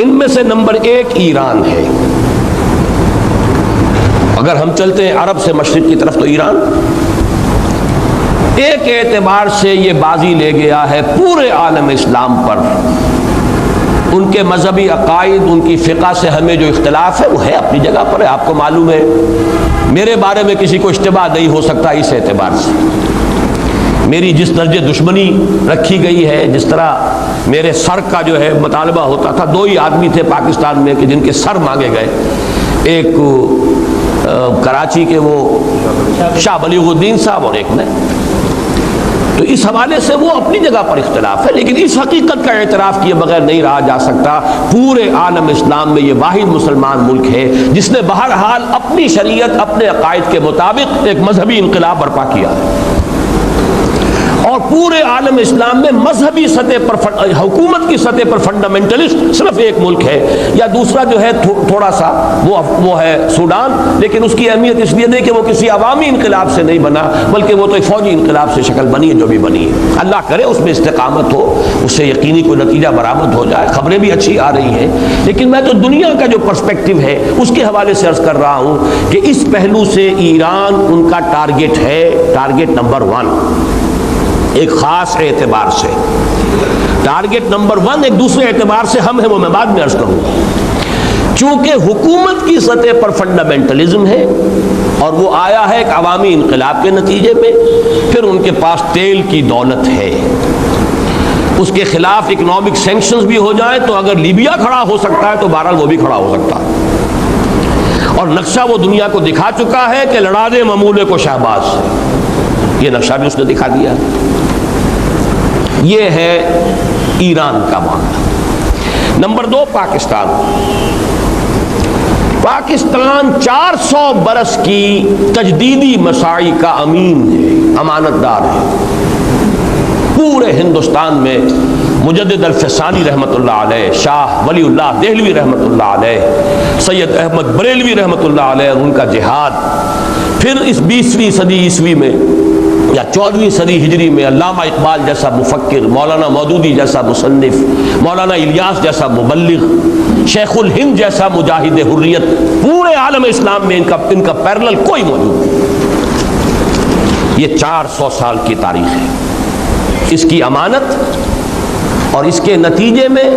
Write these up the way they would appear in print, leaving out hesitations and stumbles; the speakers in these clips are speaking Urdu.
ان میں سے نمبر 1 ایران ہے. اگر ہم چلتے ہیں عرب سے مشرق کی طرف تو ایران ایک اعتبار سے یہ بازی لے گیا ہے پورے عالم اسلام پر. ان کے مذہبی عقائد، ان کی فقہ سے ہمیں جو اختلاف ہے وہ ہے اپنی جگہ پر ہے. آپ کو معلوم ہے میرے بارے میں کسی کو اشتباہ نہیں ہو سکتا اس اعتبار سے. میری جس درجے دشمنی رکھی گئی ہے، جس طرح میرے سر کا جو ہے مطالبہ ہوتا تھا. 2 ہی آدمی تھے پاکستان میں کہ جن کے سر مانگے گئے، ایک کراچی کے وہ شاہ بلیغ الدین صاحب اور ایک میں. تو اس حوالے سے وہ اپنی جگہ پر اختلاف ہے، لیکن اس حقیقت کا اعتراف کیے بغیر نہیں رہا جا سکتا پورے عالم اسلام میں یہ واحد مسلمان ملک ہے جس نے بہرحال اپنی شریعت، اپنے عقائد کے مطابق ایک مذہبی انقلاب برپا کیا ہے. اور پورے عالم اسلام میں مذہبی سطح پر حکومت کی سطح پر فنڈامنٹلسٹ صرف ایک ملک ہے، یا دوسرا جو ہے تھوڑا سا وہ ہے سوڈان، لیکن اس کی اہمیت اس لیے نہیں کہ وہ کسی عوامی انقلاب سے نہیں بنا، بلکہ وہ تو ایک فوجی انقلاب سے شکل بنی ہے جو بھی بنی ہے. اللہ کرے اس میں استقامت ہو، اس سے یقینی کوئی نتیجہ برآمد ہو جائے. خبریں بھی اچھی آ رہی ہیں، لیکن میں تو دنیا کا جو پرسپیکٹو ہے اس کے حوالے سے عرض کر رہا ہوں کہ اس پہلو سے ایران ان کا ٹارگٹ ہے، ٹارگٹ نمبر 1 ایک خاص اعتبار سے. ٹارگٹ نمبر 1 ایک دوسرے اعتبار سے ہم ہیں، وہ میں بعد میں عرض کروں گا. چونکہ حکومت کی سطح پر فنڈامنٹلزم ہے اور وہ آیا ہے ایک عوامی انقلاب کے نتیجے میں، پھر ان کے پاس تیل کی دولت ہے. اس کے خلاف اکنامک سینکشنز بھی ہو جائیں تو اگر لیبیا کھڑا ہو سکتا ہے تو بہرحال وہ بھی کھڑا ہو سکتا ہے. اور نقشہ وہ دنیا کو دکھا چکا ہے کہ لڑا دے ممولے کو شہباز سے، یہ نقشہ بھی اس نے دکھا دیا. یہ ہے ایران کا معاملہ. نمبر 2 پاکستان. پاکستان 400 برس کی تجدیدی مساعی کا امین ہے، امانت دار ہے. پورے ہندوستان میں مجدد الفسانی رحمۃ اللہ علیہ، شاہ ولی اللہ دہلوی رحمۃ اللہ علیہ، سید احمد بریلوی رحمۃ اللہ علیہ، ان کا جہاد. پھر اس 20ویں صدی عیسوی میں یا 14ویں صدی ہجری میں علامہ اقبال جیسا مفکر، مولانا مودودی جیسا مصنف، مولانا الیاس جیسا مبلغ، شیخ الہند جیسا مجاہد حریت، پورے عالم اسلام میں ان کا پیرلل کوئی موجود نہیں. یہ 400 سال کی تاریخ ہے. اس کی امانت اور اس کے نتیجے میں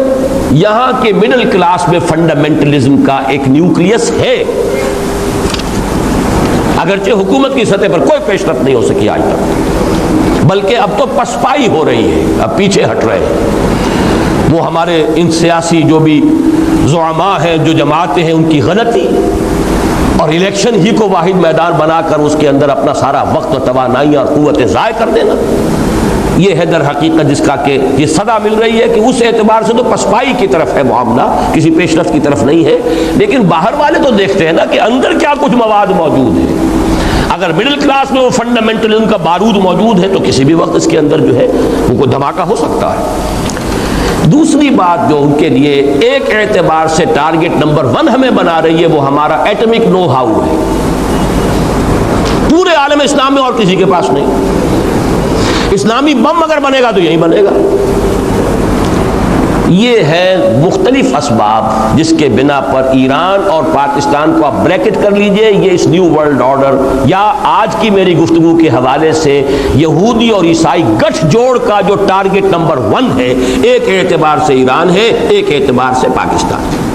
یہاں کے مڈل کلاس میں فنڈامنٹلزم کا ایک نیوکلیس ہے، اگرچہ حکومت کی سطح پر کوئی پیش رفت نہیں ہو سکی آج تک، بلکہ اب تو پسپائی ہو رہی ہے، اب پیچھے ہٹ رہے ہیں. وہ ہمارے ان سیاسی جو بھی زعماء ہیں، جو جماعتیں ہیں، ان کی غلطی اور الیکشن ہی کو واحد میدان بنا کر اس کے اندر اپنا سارا وقت و توانائی اور قوتیں ضائع کر دینا، یہ ہے در حقیقت جس کا کہ یہ صدا مل رہی ہے کہ اس اعتبار سے تو پسپائی کی طرف ہے معاملہ، کسی پیش رفت کی طرف نہیں ہے. لیکن باہر والے تو دیکھتے ہیں نا کہ اندر کیا کچھ مواد موجود ہے. اگر مڈل کلاس میں وہ فنڈامنٹلزم کا بارود موجود ہے تو کسی بھی وقت اس کے اندر جو ہے وہ کوئی دھماکہ ہو سکتا ہے. دوسری بات جو ان کے لیے ایک اعتبار سے ٹارگٹ نمبر 1 ہمیں بنا رہی ہے وہ ہمارا ایٹمک نو ہاؤ ہے. پورے عالم اسلام میں اور کسی کے پاس نہیں. اسلامی بم اگر بنے گا تو یہی بنے گا. یہ ہے مختلف اسباب جس کے بنا پر ایران اور پاکستان کو آپ بریکٹ کر لیجئے، یہ اس نیو ورلڈ آرڈر یا آج کی میری گفتگو کے حوالے سے یہودی اور عیسائی گٹھ جوڑ کا جو ٹارگٹ نمبر 1 ہے، ایک اعتبار سے ایران ہے، ایک اعتبار سے پاکستان ہے.